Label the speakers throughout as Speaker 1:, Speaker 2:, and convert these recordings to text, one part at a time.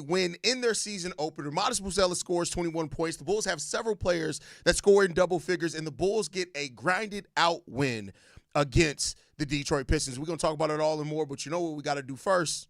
Speaker 1: win in their season opener. Modest Buzelis scores 21 points. The Bulls have several players that score in double figures, and the Bulls get a grinded-out win against the Detroit Pistons. We're going to talk about it all and more, but you know what we got to do first?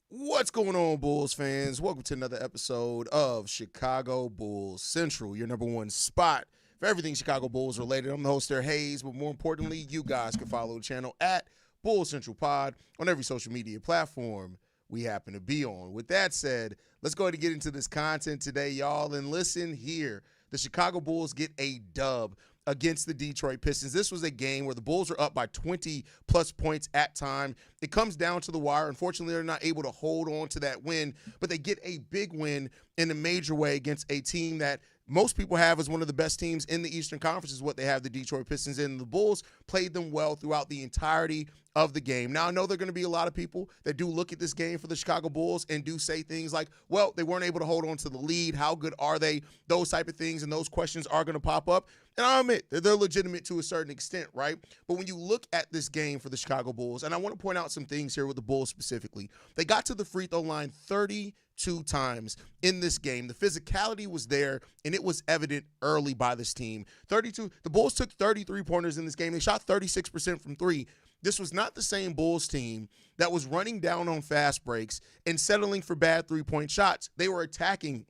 Speaker 1: What's going on, Bulls fans? Welcome to another episode of Chicago Bulls Central, your number one spot for everything Chicago Bulls related. I'm the host there, Hayes, but more importantly, you guys can follow the channel at Bulls Central Pod on every social media platform we happen to be on. With that said, let's go ahead and get into this content today, y'all, and listen here. The Chicago Bulls get a dub against the Detroit Pistons. This was a game where the Bulls are up by 20-plus points at time. It comes down to the wire. Unfortunately, they're not able to hold on to that win, but they get a big win in a major way against a team that most people have as one of the best teams in the Eastern Conference is what they have the Detroit Pistons in. The Bulls played them well throughout the entirety of the game. Now, I know there are going to be a lot of people that do look at this game for the Chicago Bulls and do say things like, well, they weren't able to hold on to the lead. How good are they? Those type of things, and those questions are going to pop up. And I admit that they're legitimate to a certain extent, right? But when you look at this game for the Chicago Bulls, and I want to point out some things here with the Bulls specifically, they got to the free throw line 32 times in this game. The physicality was there, and it was evident early by this team. 32. The Bulls took 33 pointers in this game. They shot 36% from three. This was not the same Bulls team that was running down on fast breaks and settling for bad three-point shots. They were attacking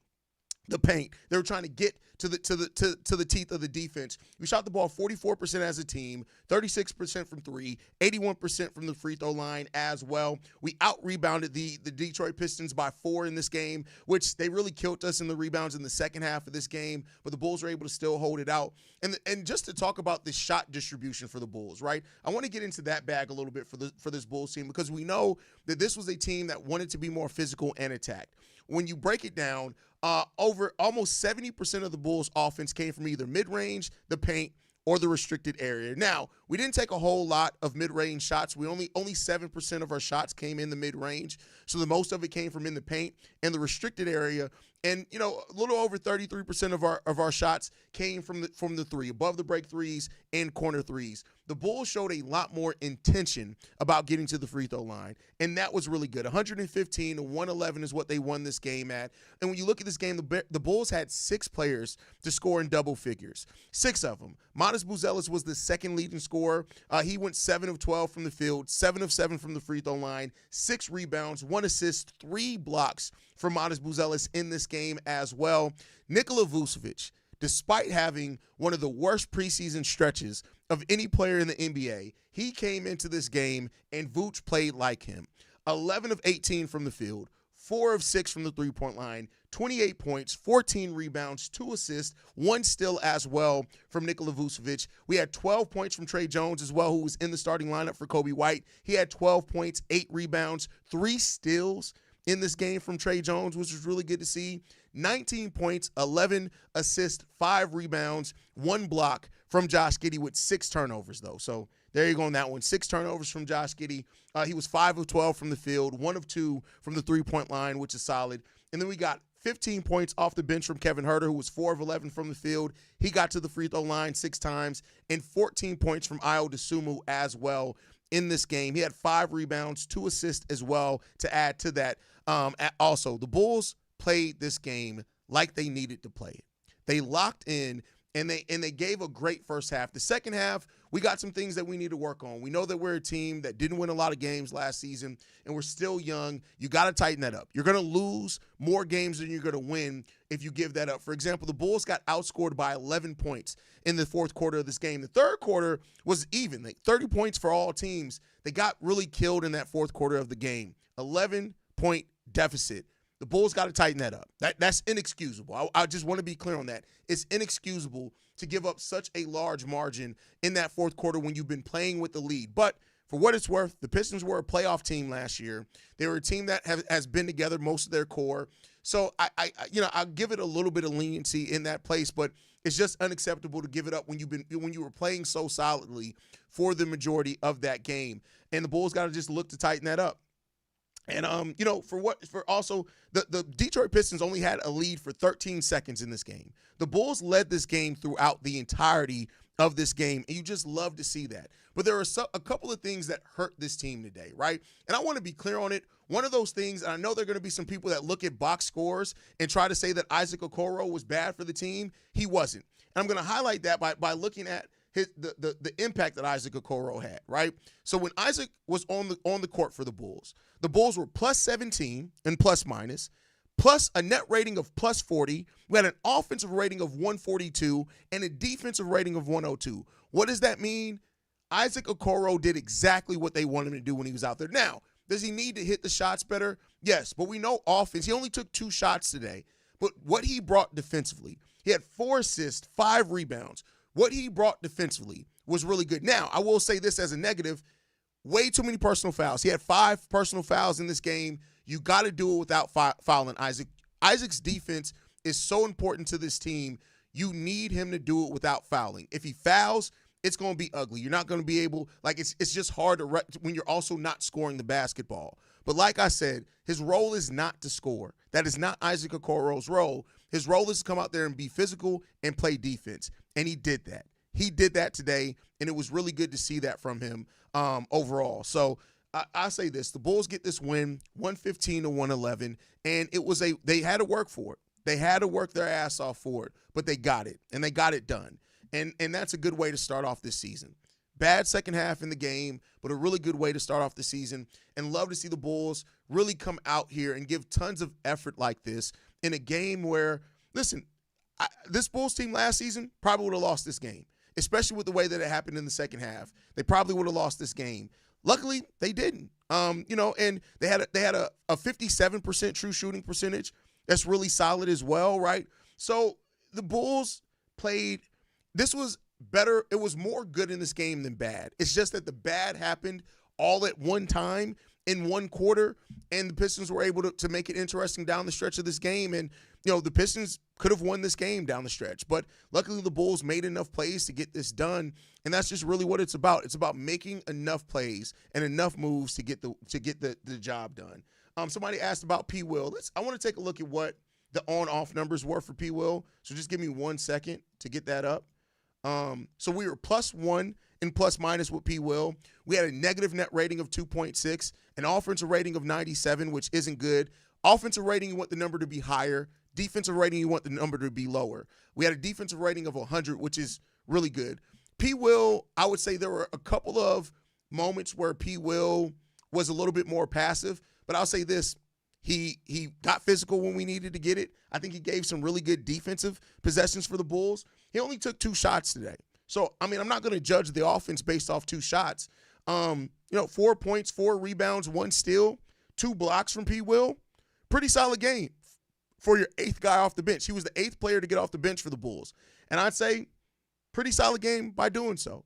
Speaker 1: the paint. They were trying to get to the teeth of the defense. We shot the ball 44% as a team, 36% from three, 81% from the free throw line as well. We out-rebounded the Detroit Pistons by 4 in this game, which they really killed us in the rebounds in the second half of this game, but the Bulls were able to still hold it out. And just to talk about the shot distribution for the Bulls, right? I want to get into that bag a little bit for this Bulls team because we know that this was a team that wanted to be more physical and attacked. When you break it down, over almost 70% of the Bulls' offense came from either mid-range, the paint, or the restricted area. Now, we didn't take a whole lot of mid-range shots. We only 7% of our shots came in the mid-range. So the most of it came from in the paint and the restricted area. And, you know, a little over 33% of our shots came from the three, above the break threes and corner threes. The Bulls showed a lot more intention about getting to the free throw line, and that was really good. 115 to 111 is what they won this game at. And when you look at this game, the Bulls had 6 players to score in double figures, 6 of them. Modest Buzelis was the second leading scorer. He went 7 of 12 from the field, 7 of 7 from the free throw line, 6 rebounds, 1 assist, 3 blocks for Modest Buzelis in this game as well. Nikola Vucevic, despite having one of the worst preseason stretches of any player in the NBA, he came into this game and Vooch played like him. 11 of 18 from the field, 4 of 6 from the three-point line, 28 points, 14 rebounds, 2 assists, 1 steal as well from Nikola Vucevic. We had 12 points from Tre Jones as well, who was in the starting lineup for Kobe White. He had 12 points, 8 rebounds, 3 steals in this game from Tre Jones, which was really good to see. 19 points, 11 assists, 5 rebounds, 1 block from Josh Giddey with 6 turnovers, though. So there you go on that one. 6 turnovers from Josh Giddey. He was 5 of 12 from the field, 1 of 2 from the three-point line, which is solid. And then we got 15 points off the bench from Kevin Huerter, who was 4 of 11 from the field. He got to the free throw line 6 times, and 14 points from Ayo Dosunmu as well in this game. He had 5 rebounds, 2 assists as well to add to that. Also, the Bulls played this game like they needed to play it. They locked in, and they gave a great first half. The second half, we got some things that we need to work on. We know that we're a team that didn't win a lot of games last season, and we're still young. You got to tighten that up. You're going to lose more games than you're going to win if you give that up. For example, the Bulls got outscored by 11 points in the fourth quarter of this game. The third quarter was even, 30 points for all teams. They got really killed in that fourth quarter of the game. 11-point deficit. The Bulls got to tighten that up. That's inexcusable. I just want to be clear on that. It's inexcusable to give up such a large margin in that fourth quarter when you've been playing with the lead. But for what it's worth, the Pistons were a playoff team last year. They were a team that has been together, most of their core. So I'll give it a little bit of leniency in that place, but it's just unacceptable to give it up when you were playing so solidly for the majority of that game. And the Bulls got to just look to tighten that up. And the Detroit Pistons only had a lead for 13 seconds in this game. The Bulls led this game throughout the entirety of this game, and you just love to see that. But there are a couple of things that hurt this team today, right? And I want to be clear on it. One of those things, and I know there are going to be some people that look at box scores and try to say that Isaac Okoro was bad for the team. He wasn't. And I'm going to highlight that by looking at the impact that Isaac Okoro had, right? So when Isaac was on the court for the Bulls were plus 17 and plus minus, plus a net rating of plus 40. We had an offensive rating of 142 and a defensive rating of 102. What does that mean? Isaac Okoro did exactly what they wanted him to do when he was out there. Now, does he need to hit the shots better? Yes, but we know offense. He only took 2 shots today. But what he brought defensively, he had 4 assists, 5 rebounds. What he brought defensively was really good. Now, I will say this as a negative, way too many personal fouls. He had 5 personal fouls in this game. You got to do it without fouling Isaac. Isaac's defense is so important to this team. You need him to do it without fouling. If he fouls, it's going to be ugly. You're not going to be able, it's just hard when you're also not scoring the basketball. But like I said, his role is not to score. That is not Isaac Okoro's role. His role is to come out there and be physical and play defense. And he did that. He did that today, and it was really good to see that from him overall. So I say this, the Bulls get this win, 115-111, and they had to work for it. They had to work their ass off for it, but they got it, and they got it done. And that's a good way to start off this season. Bad second half in the game, but a really good way to start off the season. And love to see the Bulls really come out here and give tons of effort like this in a game where, listen, this Bulls team last season probably would have lost this game, especially with the way that it happened in the second half. They probably would have lost this game. Luckily, they didn't. And they had a 57% true shooting percentage. That's really solid as well, right? So the Bulls played. This was better. It was more good in this game than bad. It's just that the bad happened all at one time in one quarter, and the Pistons were able to make it interesting down the stretch of this game. And, the Pistons could have won this game down the stretch. But luckily, the Bulls made enough plays to get this done, and that's just really what it's about. It's about making enough plays and enough moves to get the job done. Somebody asked about P. Will. I want to take a look at what the on-off numbers were for P. Will. So just give me 1 second to get that up. So we were +1 and plus-minus with P. Will. We had a negative net rating of 2.6, an offensive rating of 97, which isn't good. Offensive rating, you want the number to be higher. Defensive rating, you want the number to be lower. We had a defensive rating of 100, which is really good. P. Will, I would say there were a couple of moments where P. Will was a little bit more passive, but I'll say this. He got physical when we needed to get it. I think he gave some really good defensive possessions for the Bulls. He only took 2 shots today. So, I'm not going to judge the offense based off 2 shots. 4 points, 4 rebounds, 1 steal, 2 blocks from P. Will. Pretty solid game for your 8th guy off the bench. He was the 8th player to get off the bench for the Bulls. And I'd say pretty solid game by doing so.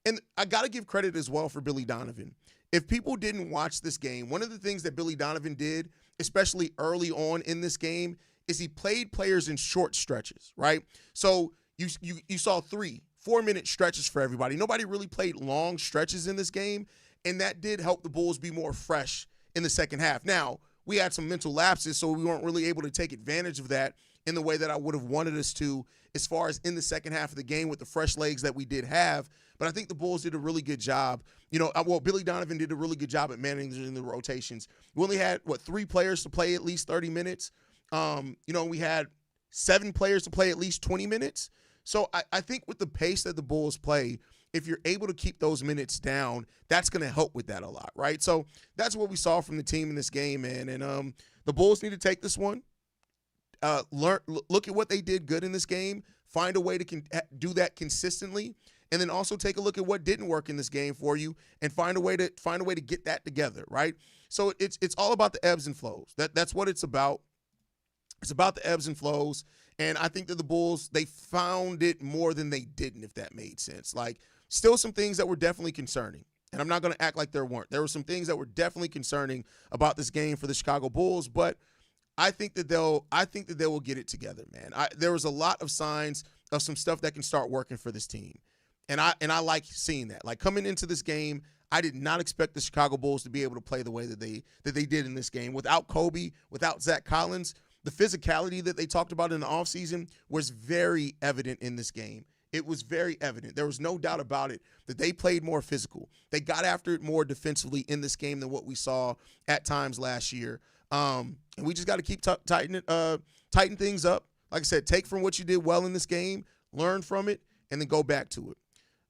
Speaker 1: And I got to give credit as well for Billy Donovan. If people didn't watch this game, one of the things that Billy Donovan did, especially early on in this game, is he played players in short stretches, right? So you saw 3 4-minute stretches for everybody. Nobody really played long stretches in this game, and that did help the Bulls be more fresh in the second half. Now, we had some mental lapses, so we weren't really able to take advantage of that in the way that I would have wanted us to as far as in the second half of the game with the fresh legs that we did have. But I think the Bulls did a really good job. Billy Donovan did a really good job at managing the rotations. We only had, 3 players to play at least 30 minutes. We had 7 players to play at least 20 minutes. So I think with the pace that the Bulls play, if you're able to keep those minutes down, that's going to help with that a lot, right? So that's what we saw from the team in this game, man. And the Bulls need to take this one, look at what they did good in this game, find a way to do that consistently, and then also take a look at what didn't work in this game for you and find a way to get that together, right? So it's all about the ebbs and flows. That's what it's about. It's about the ebbs and flows. And I think that the Bulls, they found it more than they didn't, if that made sense. Still some things that were definitely concerning. And I'm not going to act like there weren't. There were some things that were definitely concerning about this game for the Chicago Bulls. But I think that they will get it together, man. There was a lot of signs of some stuff that can start working for this team. And I like seeing that. Like coming into this game, I did not expect the Chicago Bulls to be able to play the way that they did in this game. Without Kobe, without Zach Collins, the physicality that they talked about in the offseason was very evident in this game. It was very evident. There was no doubt about it that they played more physical. They got after it more defensively in this game than what we saw at times last year. And we just got to keep tighten things up. Like I said, take from what you did well in this game, learn from it, and then go back to it.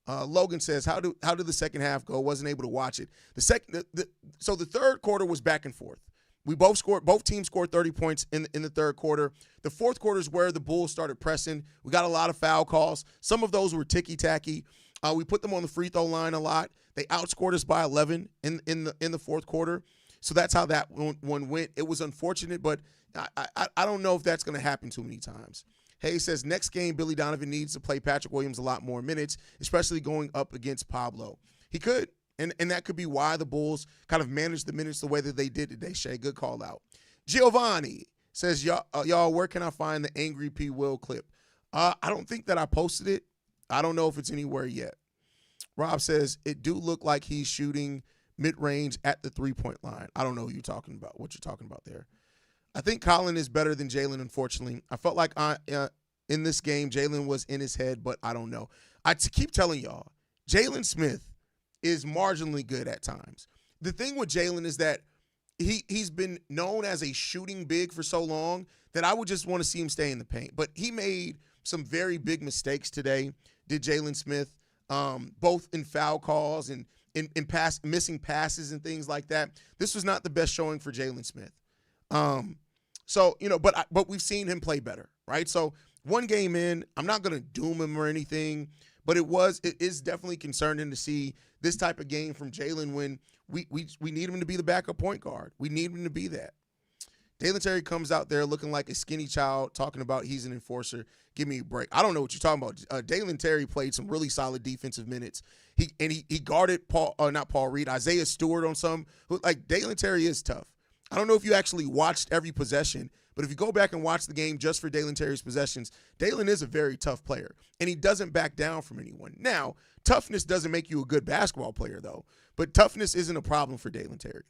Speaker 1: Logan says, how did the second half go? Wasn't able to watch it. So the third quarter was back and forth. Both teams scored 30 points in the third quarter. The fourth quarter is where the Bulls started pressing. We got a lot of foul calls. Some of those were ticky-tacky. We put them on the free throw line a lot. They outscored us by 11 in the fourth quarter. So that's how that one went. It was unfortunate, but I don't know if that's going to happen too many times. Hayes says, next game, Billy Donovan needs to play Patrick Williams a lot more minutes, especially going up against Pablo. He could. And that could be why the Bulls kind of managed the minutes the way that they did today, Shay. Good call out. Giovanni says, y'all, where can I find the Angry P. Will clip? I don't think that I posted it. I don't know if it's anywhere yet. Rob says, it do look like he's shooting mid-range at the three-point line. I don't know what you're talking about there. I think Colin is better than Jalen, unfortunately. I felt like in this game, Jalen was in his head, but I don't know. I keep telling y'all, Jalen Smith is marginally good at times. The thing with Jalen is that he's been known as a shooting big for so long that I would just want to see him stay in the paint. But he made some very big mistakes today, did Jalen Smith, both in foul calls and in missing passes and things like that. This was not the best showing for Jalen Smith. But we've seen him play better, right? So one game in, I'm not going to doom him or anything, but it is definitely concerning to see this type of game from Jalen when we need him to be the backup point guard. We need him to be that. Dalen Terry comes out there looking like a skinny child, talking about he's an enforcer. Give me a break. I don't know what you're talking about. Dalen Terry played some really solid defensive minutes. He guarded Isaiah Stewart on some. Like, Dalen Terry is tough. I don't know if you actually watched every possession, but if you go back and watch the game just for Dalen Terry's possessions, Dalen is a very tough player, and he doesn't back down from anyone. Now, toughness doesn't make you a good basketball player, though, but toughness isn't a problem for Dalen Terry.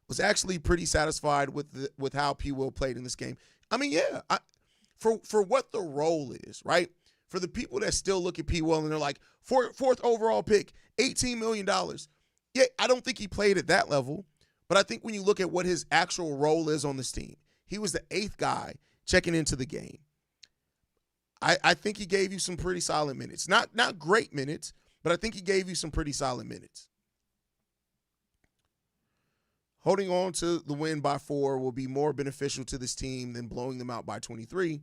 Speaker 1: Was actually pretty satisfied with how P. Will played in this game. I mean, yeah, for what the role is, right? For the people that still look at P. Will and they're like, fourth overall pick, $18 million. Yeah, I don't think he played at that level, but I think when you look at what his actual role is on this team, he was the 8th guy checking into the game. I think he gave you some pretty solid minutes. Not great minutes, but I think he gave you some pretty solid minutes. Holding on to the win by 4 will be more beneficial to this team than blowing them out by 23.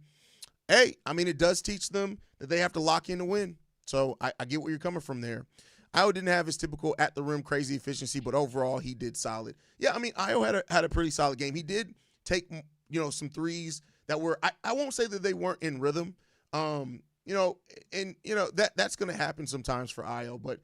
Speaker 1: Hey, I mean, it does teach them that they have to lock in to win. So I get where you're coming from there. Io didn't have his typical at-the-rim crazy efficiency, but overall he did solid. Yeah, I mean, Io had a pretty solid game. He did take, some threes that were I won't say that they weren't in rhythm. That's going to happen sometimes for Io, but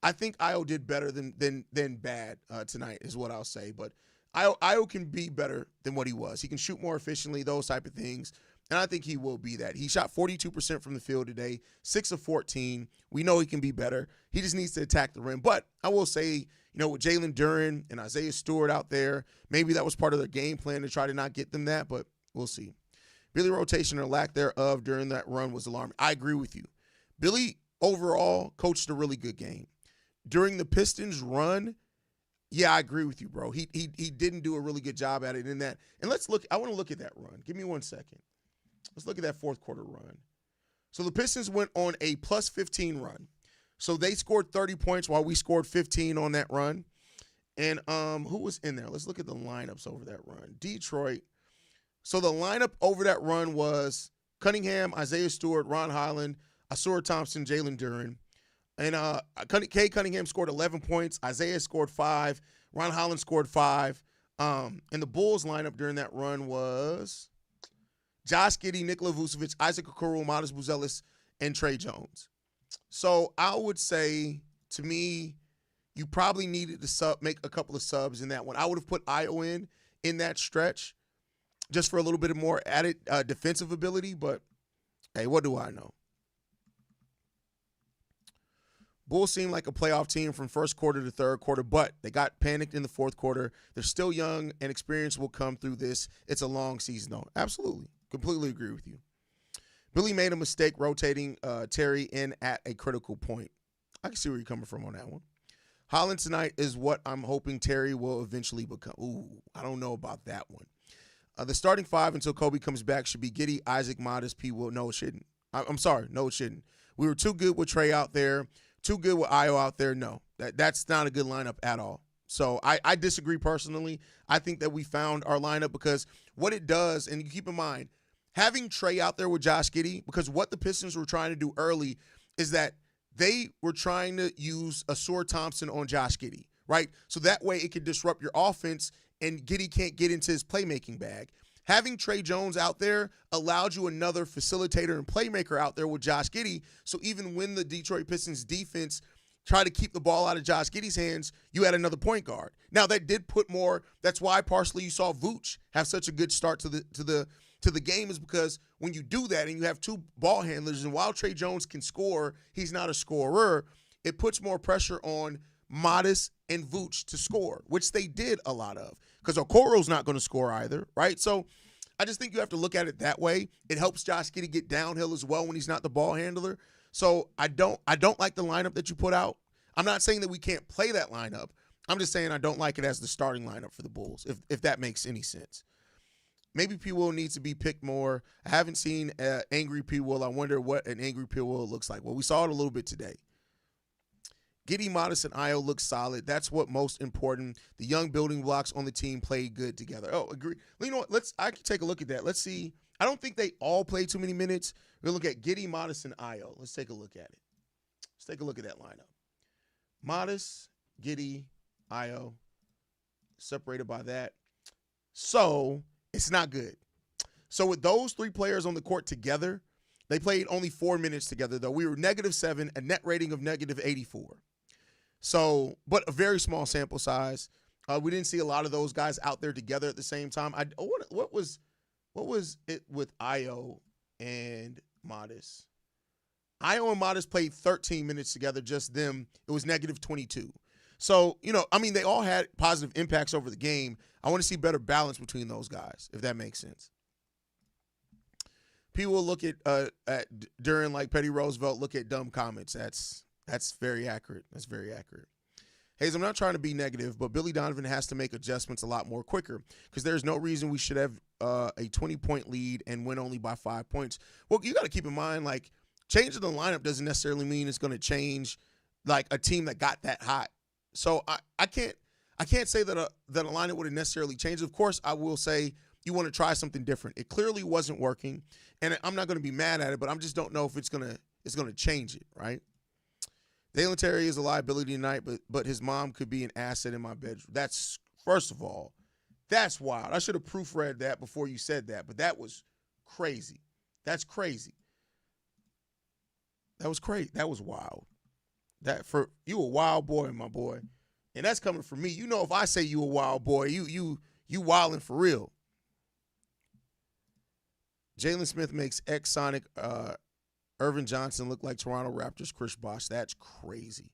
Speaker 1: I think Io did better than bad tonight is what I'll say. But Io can be better than what he was. He can shoot more efficiently, those type of things. And I think he will be that. He shot 42% from the field today, 6 of 14. We know he can be better. He just needs to attack the rim. But I will say, with Jalen Duren and Isaiah Stewart out there, maybe that was part of their game plan to try to not get them that, but we'll see. Billy rotation or lack thereof during that run was alarming. I agree with you. Billy overall coached a really good game. During the Pistons run, yeah, I agree with you, bro. He didn't do a really good job at it in that. And let's look. I want to look at that run. Give me 1 second. Let's look at that fourth quarter run. So the Pistons went on a plus 15 run. So they scored 30 points while we scored 15 on that run. And who was in there? Let's look at the lineups over that run. Detroit. So the lineup over that run was Cunningham, Isaiah Stewart, Ron Holland, Asura Thompson, Jalen Duren. And Kay Cunningham scored 11 points. Isaiah scored 5. Ron Holland scored 5. And the Bulls lineup during that run was Josh Giddey, Nikola Vucevic, Isaac Okoro, Buzelis, and Trey Jones. So I would say, to me, you probably needed to make a couple of subs in that one. I would have put Io in in that stretch just for a little bit of more added defensive ability. But, hey, what do I know? Bulls seem like a playoff team from first quarter to third quarter, but they got panicked in the fourth quarter. They're still young, and experience will come through this. It's a long season, though. Absolutely. Completely agree with you. Billy made a mistake rotating Terry in at a critical point. I can see where you're coming from on that one. Holland tonight is what I'm hoping Terry will eventually become. Ooh, I don't know about that one. The starting five until Kobe comes back should be Giddey, Isaac, Modest, P. Will. No, it shouldn't. I'm sorry. No, it shouldn't. We were too good with Trey out there. Too good with Io out there. No, that's not a good lineup at all. So I disagree personally. I think that we found our lineup because what it does, and you keep in mind, having Trey out there with Josh Giddey, because what the Pistons were trying to do early is that they were trying to use Asur Thompson on Josh Giddey, right? So that way it could disrupt your offense and Giddey can't get into his playmaking bag. Having Trey Jones out there allowed you another facilitator and playmaker out there with Josh Giddey. So even when the Detroit Pistons defense tried to keep the ball out of Josh Giddey's hands, you had another point guard. Now that did put more. That's why partially you saw Vooch have such a good start to the game, is because when you do that and you have two ball handlers, and while Trey Jones can score, he's not a scorer. It puts more pressure on Modest and Vooch to score, which they did a lot of, because Okoro's not going to score either, right? So I just think you have to look at it that way. It helps Josh Giddey get downhill as well when he's not the ball handler. So I don't like the lineup that you put out. I'm not saying that we can't play that lineup. I'm just saying I don't like it as the starting lineup for the Bulls, if that makes any sense. Maybe P. Will needs to be picked more. I haven't seen angry P. Will. I wonder what an angry P. Will looks like. Well, we saw it a little bit today. Giddey, Modest, and Io look solid. That's what most important. The young building blocks on the team played good together. Oh, agree. You know what? I can take a look at that. Let's see. I don't think they all played too many minutes. We'll look at Giddey, Modest, and Io. Let's take a look at it. Let's take a look at that lineup. Modest, Giddey, Io, separated by that. So it's not good. So with those three players on the court together, they played only 4 minutes together, though. We were -7, a net rating of -84. So, but a very small sample size. We didn't see a lot of those guys out there together at the same time. What was it with Io and Modest? Io and Modest played 13 minutes together, just them. It was -22. So, they all had positive impacts over the game. I want to see better balance between those guys, if that makes sense. People will look at during like Petty Roosevelt, look at dumb comments. That's very accurate. That's very accurate. Hayes, I'm not trying to be negative, but Billy Donovan has to make adjustments a lot more quicker, because there's no reason we should have a 20-point lead and win only by 5 points. Well, you got to keep in mind, like, changing the lineup doesn't necessarily mean it's going to change like a team that got that hot. So I can't say that a lineup would have necessarily changed. Of course, I will say you want to try something different. It clearly wasn't working, and I'm not going to be mad at it, but I just don't know if it's going to change it, right? Dalen Terry is a liability tonight, but his mom could be an asset in my bedroom. That's, first of all, that's wild. I should have proofread that before you said that, but that was crazy. That's crazy. That was crazy. That was wild. For you a wild boy, my boy. And that's coming from me. If I say you a wild boy, you wilding for real. Jalen Smith makes ex-Sonic Irvin Johnson look like Toronto Raptors Chris Bosh. That's crazy.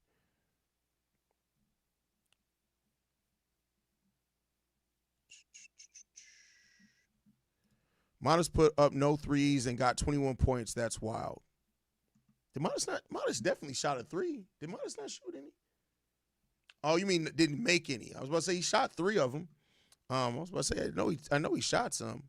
Speaker 1: Modest put up no threes and got 21 points. That's wild. Did Modest definitely shot a three. Did Modest not shoot any? Oh, you mean didn't make any? I was about to say he shot 3 of them. I was about to say I know he shot some.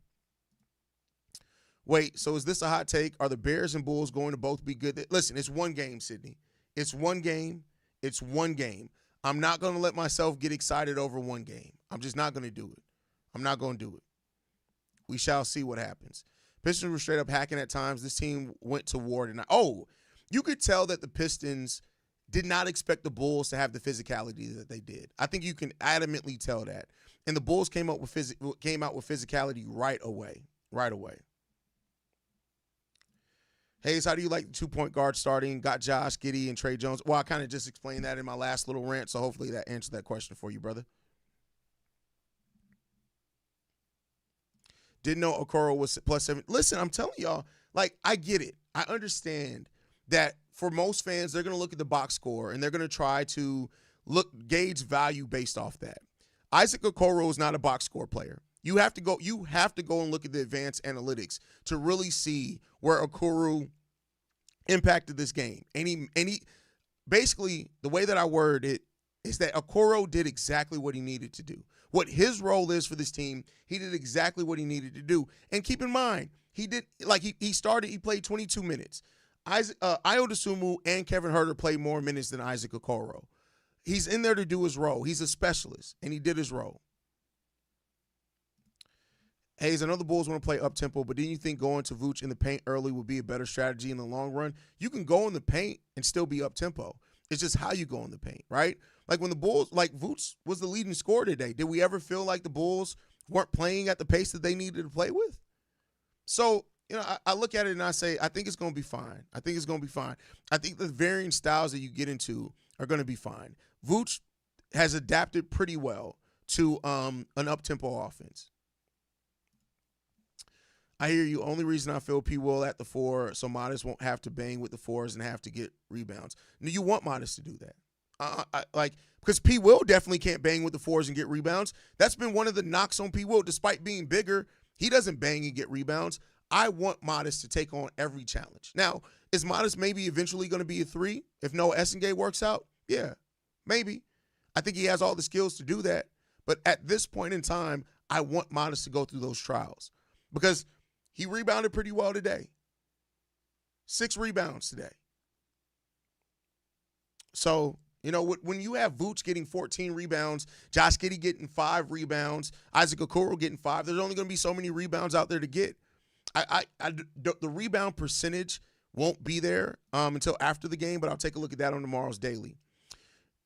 Speaker 1: Wait, so is this a hot take? Are the Bears and Bulls going to both be good? Listen, it's one game, Sydney. It's one game. It's one game. I'm not going to let myself get excited over one game. I'm just not going to do it. I'm not going to do it. We shall see what happens. Pistons were straight up hacking at times. This team went to war tonight. Oh, you could tell that the Pistons did not expect the Bulls to have the physicality that they did. I think you can adamantly tell that. And the Bulls came out with physicality right away. Right away. Hayes, how do you like the 2-point guard starting? Got Josh, Giddey, and Trey Jones. Well, I kind of just explained that in my last little rant, so hopefully that answered that question for you, brother. Didn't know Okoro was +7. Listen, I'm telling y'all, like, I get it. I understand that for most fans, they're going to look at the box score and they're going to try to gauge value based off that. Isaac Okoro is not a box score player. You have to go and look at the advanced analytics to really see where Okoro impacted this game. And he basically, the way that I word it is that Okoro did exactly what he needed to do. What his role is for this team, he did exactly what he needed to do. And keep in mind, he played 22 minutes. Ayo Dosunmu and Kevin Huerter played more minutes than Isaac Okoro. He's in there to do his role. He's a specialist, and he did his role. Hayes, I know the Bulls want to play up-tempo, but didn't you think going to Vooch in the paint early would be a better strategy in the long run? You can go in the paint and still be up-tempo. It's just how you go in the paint, right? Like when the Bulls, like Vooch was the leading scorer today. Did we ever feel like the Bulls weren't playing at the pace that they needed to play with? So, I look at it and I say, I think it's going to be fine. I think the varying styles that you get into are going to be fine. Vooch has adapted pretty well to an up-tempo offense. I hear you. Only reason I feel P. Will at the 4, so Modest won't have to bang with the 4s and have to get rebounds. No, you want Modest to do that. Because P. Will definitely can't bang with the 4s and get rebounds. That's been one of the knocks on P. Will. Despite being bigger, he doesn't bang and get rebounds. I want Modest to take on every challenge. Now, is Modest maybe eventually going to be a 3 if Noah Essengate works out? Yeah, maybe. I think he has all the skills to do that. But at this point in time, I want Modest to go through those trials because he rebounded pretty well today. 6 rebounds today. So, when you have Vooch getting 14 rebounds, Josh Giddey getting 5 rebounds, Isaac Okoro getting 5, there's only going to be so many rebounds out there to get. The rebound percentage won't be there until after the game, but I'll take a look at that on tomorrow's daily.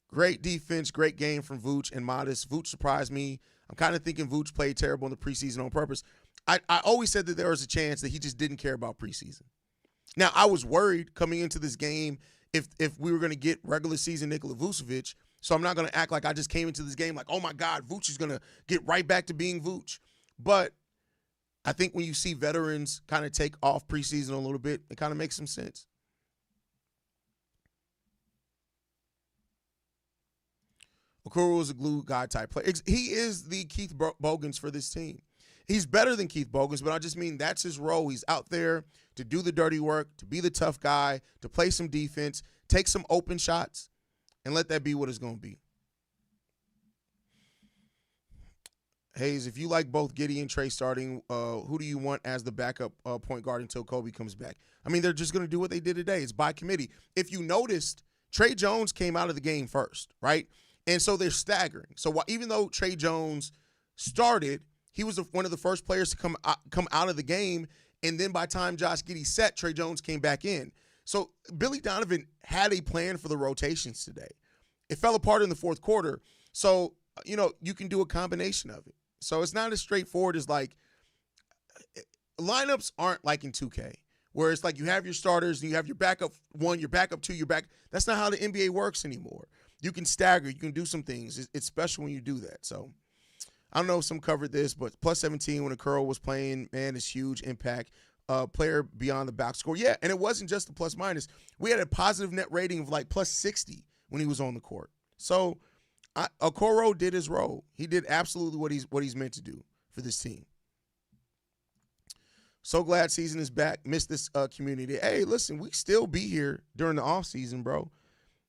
Speaker 1: Great defense, great game from Vooch and Modest. Vooch surprised me. I'm kind of thinking Vooch played terrible in the preseason on purpose. I always said that there was a chance that he just didn't care about preseason. Now, I was worried coming into this game if we were going to get regular season Nikola Vucevic, so I'm not going to act like I just came into this game like, oh, my God, Vooch is going to get right back to being Vooch. But I think when you see veterans kind of take off preseason a little bit, it kind of makes some sense. Okoro is a glue guy type player. He is the Keith Bogans for this team. He's better than Keith Bogans, but I just mean that's his role. He's out there to do the dirty work, to be the tough guy, to play some defense, take some open shots, and let that be what it's going to be. Hayes, if you like both Giddey and Trey starting, who do you want as the backup point guard until Kobe comes back? I mean, they're just going to do what they did today. It's by committee. If you noticed, Trey Jones came out of the game first, right? And so they're staggering. So even though Trey Jones started, he was one of the first players to come out of the game, and then by the time Josh Giddey set, Trey Jones came back in. So Billy Donovan had a plan for the rotations today. It fell apart in the fourth quarter. So, you can do a combination of it. So it's not as straightforward as like lineups aren't like in 2K, where it's like you have your starters and you have your backup 1, your backup 2, your back. That's not how the NBA works anymore. You can stagger. You can do some things. It's special when you do that. So I don't know if some covered this, but +17 when Okoro was playing, man, is huge impact. Player beyond the box score. Yeah, and it wasn't just the plus-minus. We had a positive net rating of like +60 when he was on the court. So Okoro did his role. He did absolutely what he's meant to do for this team. So glad season is back. Missed this community. Hey, listen, we still be here during the offseason, bro.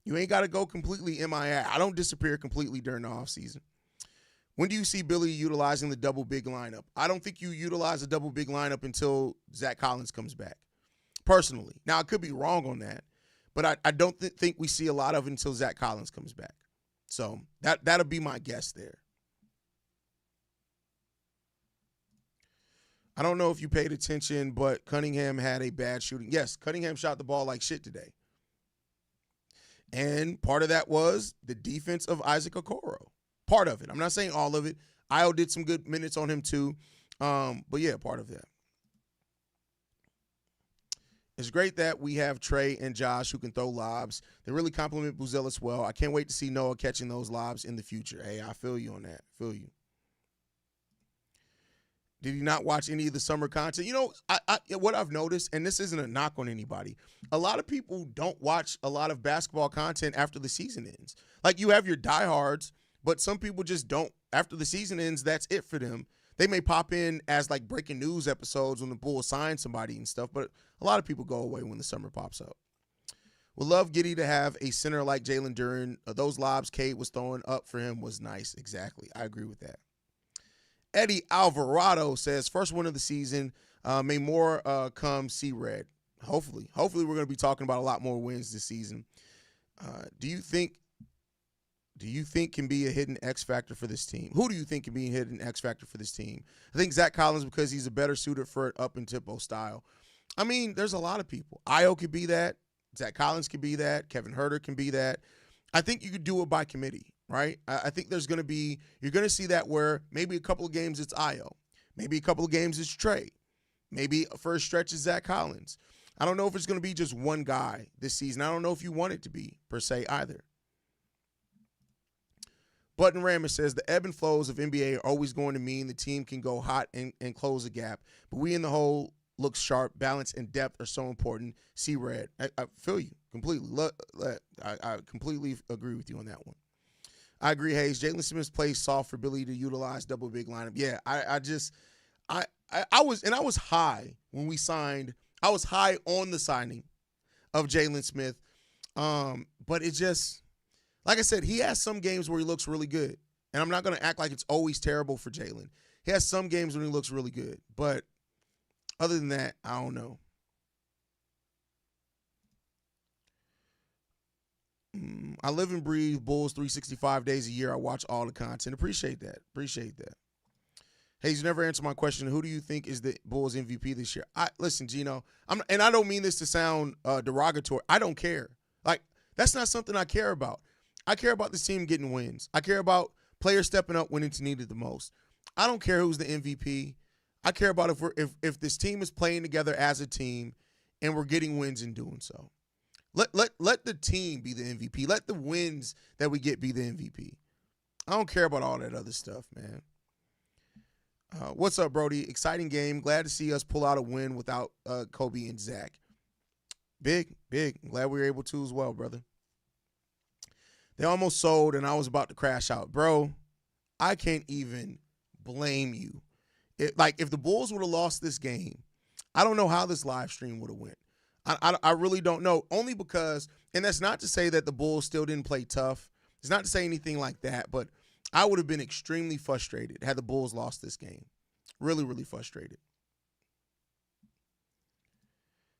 Speaker 1: You ain't got to go completely MIA. I don't disappear completely during the offseason. When do you see Billy utilizing the double big lineup? I don't think you utilize a double big lineup until Zach Collins comes back, personally. Now, I could be wrong on that, but I don't think we see a lot of it until Zach Collins comes back. So that'll be my guess there. I don't know if you paid attention, but Cunningham had a bad shooting. Yes, Cunningham shot the ball like shit today. And part of that was the defense of Isaac Okoro. Part of it. I'm not saying all of it. Io did some good minutes on him too. But yeah, part of that. It's great that we have Trey and Josh who can throw lobs. They really complement Buzelis well. I can't wait to see Noah catching those lobs in the future. Hey, I feel you on that. Feel you. Did he not watch any of the summer content? You know, what I've noticed, and this isn't a knock on anybody, a lot of people don't watch a lot of basketball content after the season ends. Like, you have your diehards, but some people just don't. After the season ends, that's it for them. They may pop in as like breaking news episodes when the Bulls sign somebody and stuff, but a lot of people go away when the summer pops up. Would love Giddey to have a center like Jalen Duren. Those lobs Cade was throwing up for him was nice. Exactly. I agree with that. Eddie Alvarado says, first win of the season. May more come see red. Hopefully. Hopefully we're going to be talking about a lot more wins this season. Do you think can be a hidden X factor for this team? Who do you think can be a hidden X factor for this team? I think Zach Collins, because he's a better suited for an up-and-tempo style. I mean, there's a lot of people. Io could be that. Zach Collins could be that. Kevin Huerter can be that. I think you could do it by committee, right? I think you're going to see that where maybe a couple of games it's Io. Maybe a couple of games it's Trey. Maybe for a stretch it's Zach Collins. I don't know if it's going to be just one guy this season. I don't know if you want it to be, per se, either. Button Rammer says, the ebb and flows of NBA are always going to mean the team can go hot and close a gap, but we in the whole look sharp. Balance and depth are so important. See red. I feel you completely. I completely agree with you on that one. I agree, Hayes. Jalen Smith plays soft for Billy to utilize double big lineup. Yeah, I was high when we signed. I was high on the signing of Jalen Smith, but it just, like I said, he has some games where he looks really good, and I'm not going to act like it's always terrible for Jalen. He has some games when he looks really good, but other than that, I don't know. I live and breathe Bulls 365 days a year. I watch all the content. Appreciate that. Hey, you never answered my question. Who do you think is the Bulls MVP this year? Listen, Gino, and I don't mean this to sound derogatory. I don't care. Like, that's not something I care about. I care about this team getting wins. I care about players stepping up when it's needed the most. I don't care who's the MVP. I care about if this team is playing together as a team and we're getting wins in doing so. Let the team be the MVP. Let the wins that we get be the MVP. I don't care about all that other stuff, man. What's up, Brody? Exciting game. Glad to see us pull out a win without Kobe and Zach. Big. Glad we were able to as well, brother. They almost sold, and I was about to crash out. Bro, I can't even blame you. If the Bulls would have lost this game, I don't know how this live stream would have went. I really don't know, only because, and that's not to say that the Bulls still didn't play tough. It's not to say anything like that, but I would have been extremely frustrated had the Bulls lost this game. Really, really frustrated.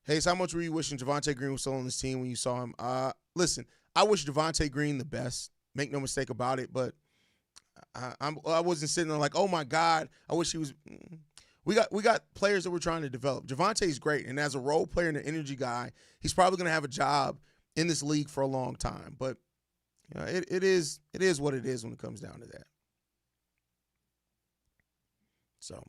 Speaker 1: Hey, so how much were you wishing Javonte Green was still on this team when you saw him? Listen, I wish Javonte Green the best. Make no mistake about it, but I wasn't sitting there like, oh my God, I wish he was. We got players that we're trying to develop. Javonte's great, and as a role player and an energy guy, he's probably going to have a job in this league for a long time. But you know, it is what it is when it comes down to that. So,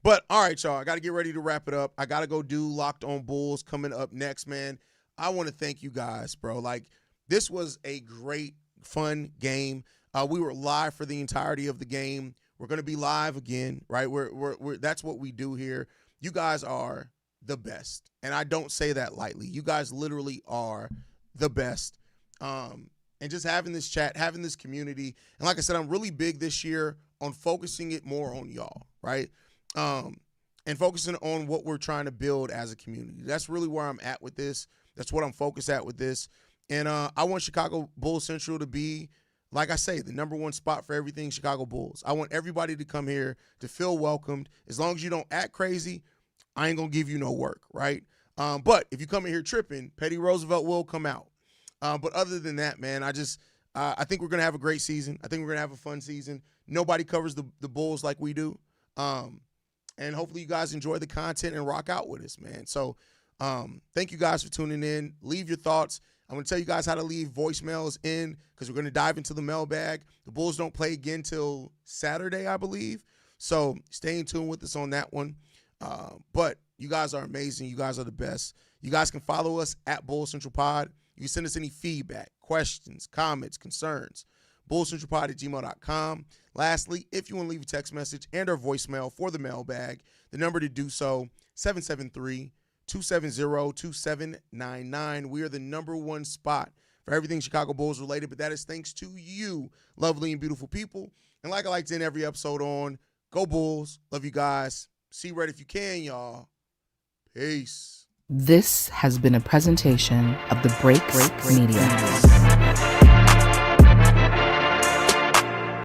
Speaker 1: but all right, y'all, I got to get ready to wrap it up. I got to go do Locked On Bulls coming up next, man. I want to thank you guys, bro. Like, this was a great, fun game. We were live for the entirety of the game. We're going to be live again, right? We're that's what we do here. You guys are the best, and I don't say that lightly. You guys literally are the best. And just having this chat, having this community, and like I said, I'm really big this year on focusing it more on y'all, right? And focusing on what we're trying to build as a community. That's really where I'm at with this. That's what I'm focused at with this. And I want Chicago Bulls Central to be, like I say, the number one spot for everything Chicago Bulls. I want everybody to come here to feel welcomed. As long as you don't act crazy, I ain't going to give you no work, right? But if you come in here tripping, Petty Roosevelt will come out. But other than that, man, I think we're going to have a great season. I think we're going to have a fun season. Nobody covers the Bulls like we do. And hopefully you guys enjoy the content and rock out with us, man. So thank you guys for tuning in. Leave your thoughts. I'm going to tell you guys how to leave voicemails in because we're going to dive into the mailbag. The Bulls don't play again till Saturday, I believe. So stay in tune with us on that one. But you guys are amazing. You guys are the best. You guys can follow us at Bulls Central Pod. You can send us any feedback, questions, comments, concerns. bullscentralpod@gmail.com. Lastly, if you want to leave a text message and or voicemail for the mailbag, the number to do so, 773-270-2799. We are the number one spot for everything Chicago Bulls related, but that is thanks to you, lovely and beautiful people. And like I like to end every episode on, go Bulls. Love you guys. See red if you can, y'all. Peace.
Speaker 2: This has been a presentation of the Break Media.